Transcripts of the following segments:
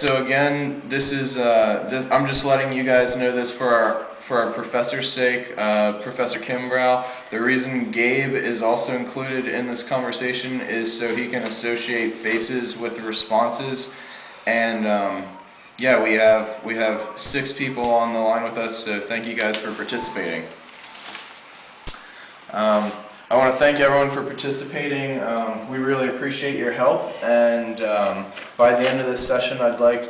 So again, this is I'm just letting you guys know this for our professor's sake, Professor Kimbrough. The reason Gabe is also included in this conversation is so he can associate faces with the responses. And yeah, we have 6 people on the line with us. So thank you guys for participating. I want to thank everyone for participating. We really appreciate your help, and by the end of this session I'd like,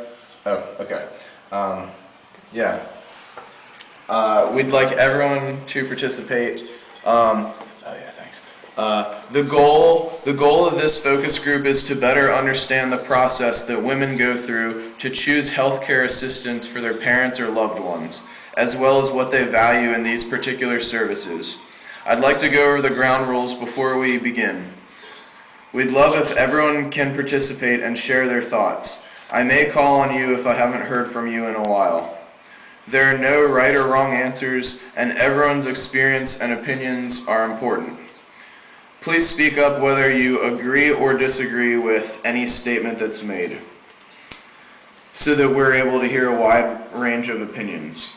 we'd like everyone to participate. The goal of this focus group is to better understand the process that women go through to choose healthcare assistance for their parents or loved ones, as well as what they value in these particular services. I'd like to go over the ground rules before we begin. We'd love if everyone can participate and share their thoughts. I may call on you if I haven't heard from you in a while. There are no right or wrong answers, and everyone's experience and opinions are important. Please speak up whether you agree or disagree with any statement that's made, so that we're able to hear a wide range of opinions.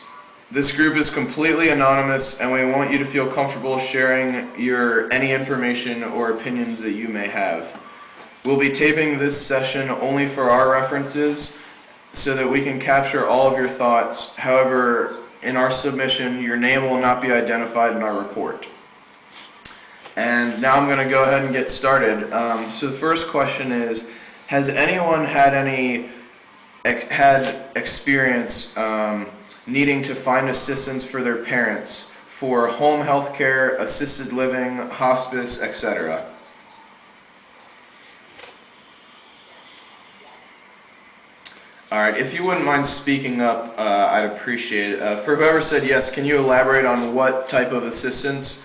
This group is completely anonymous, and we want you to feel comfortable sharing any information or opinions that you may have. We'll be taping this session only for our references so that we can capture all of your thoughts. However, in our submission, your name will not be identified in our report. And now I'm going to go ahead and get started. So the first question is, has anyone had experience needing to find assistance for their parents for home health care, assisted living, hospice, etc.? Alright, if you wouldn't mind speaking up, I'd appreciate it. For whoever said yes, can you elaborate on what type of assistance?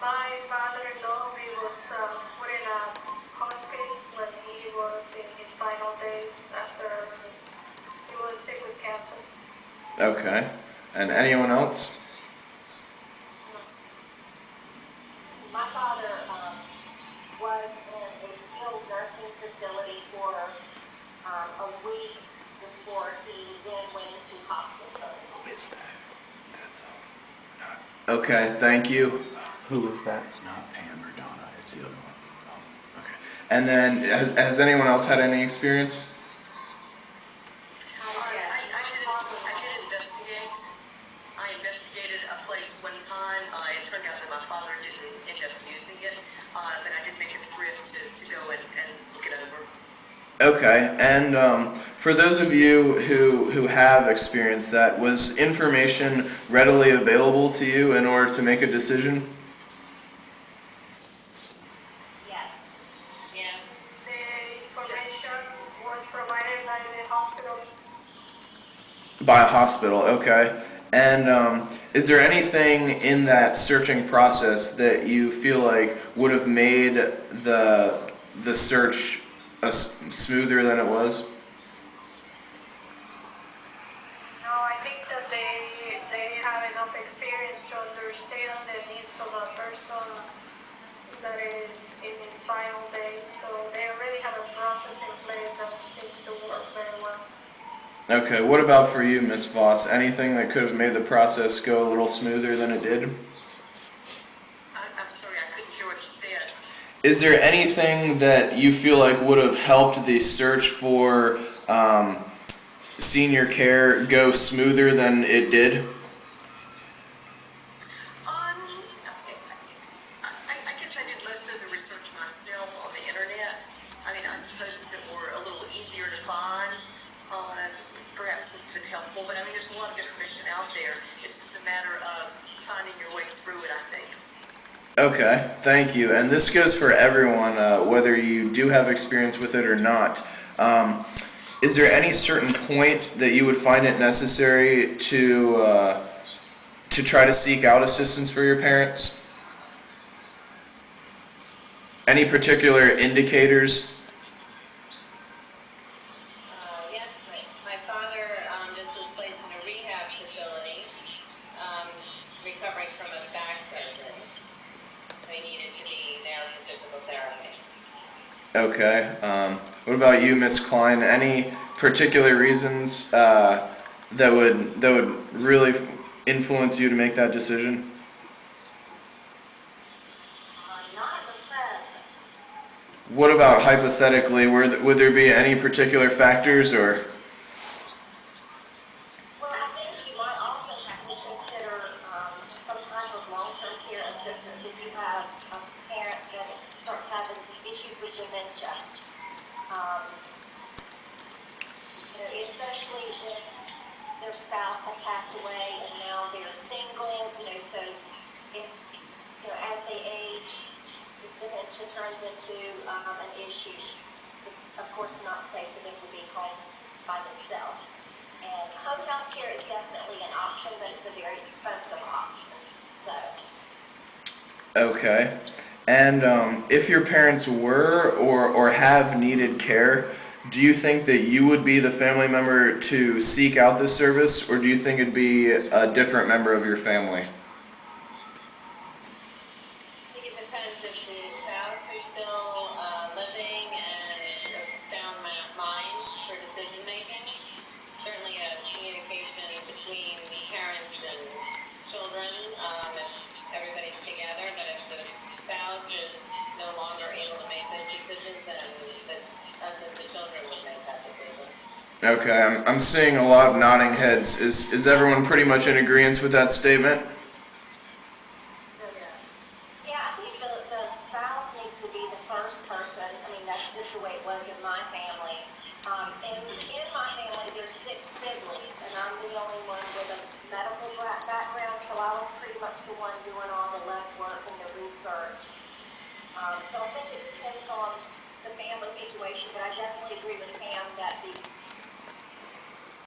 My father-in-law, he was put in a hospice when he was in his final days after he was sick with cancer. Okay. And anyone else? My father was in a skilled nursing facility for a week before he then went into hospital. Who is that? That's not. Okay, thank you. Who is that? It's not Pam or Donna, it's the other one. Oh, okay. And then, has anyone else had any experience? I did investigate. I investigated a place one time. It turned out that my father didn't end up using it, but I did make a trip to go and look it over. Okay, and for those of you who have experienced that, was information readily available to you in order to make a decision? Yes. Yeah. The information was provided by the hospital. By a hospital, okay. And is there anything in that searching process that you feel like would have made the search smoother than it was? No, I think that they have enough experience to understand the needs of a person that is in its final days, so they already have a process in place that seems to work very well. Okay, what about for you, Ms. Voss? Anything that could have made the process go a little smoother than it did? I'm sorry, I couldn't hear what you said. Is there anything that you feel like would have helped the search for senior care go smoother than it did? I guess I did most of the research myself on the internet. I mean, I suppose if it were a little easier to find, perhaps it would have been helpful. But I mean, there's a lot of information out there. It's just a matter of finding your way through it, I think. Okay, thank you. And this goes for everyone, whether you do have experience with it or not. Is there any certain point that you would find it necessary to try to seek out assistance for your parents? Any particular indicators? Yes, my father just was placed in a rehab facility, recovering from a back surgery. They needed to be there for physical therapy. Okay. What about you, Miss Klein? Any particular reasons that would really influence you to make that decision? Not at the present. What about hypothetically? Would there be any particular factors or? Well, I think you might also have to consider some type of long-term care assistance if you have a parent that starts having issues with dementia. Um, especially if their spouse had passed away and now they're single, so if, as they age, if dementia turns into an issue, it's of course not safe for them to be home by themselves. And home health care is definitely an option, but it's a very expensive option. So, Okay. And if your parents were or have needed care, do you think that you would be the family member to seek out this service, or do you think it'd be a different member of your family? I think it depends if the spouse is still living and of sound mind for decision making. Certainly a communication between parents and children, if everybody's together, but if the spouse is no longer able to make those decisions, then us as the children would make that decision. Okay, I'm seeing a lot of nodding heads. Is everyone pretty much in agreement with that statement? yeah, I think the spouse needs to be the first person. I mean, that's just the way it was in my family. And in my family, there's 6 siblings, and I'm the only one with a medical background, so I was pretty much the one doing all the legwork and the research. So I think it depends on the family situation, but I definitely agree with Pam that the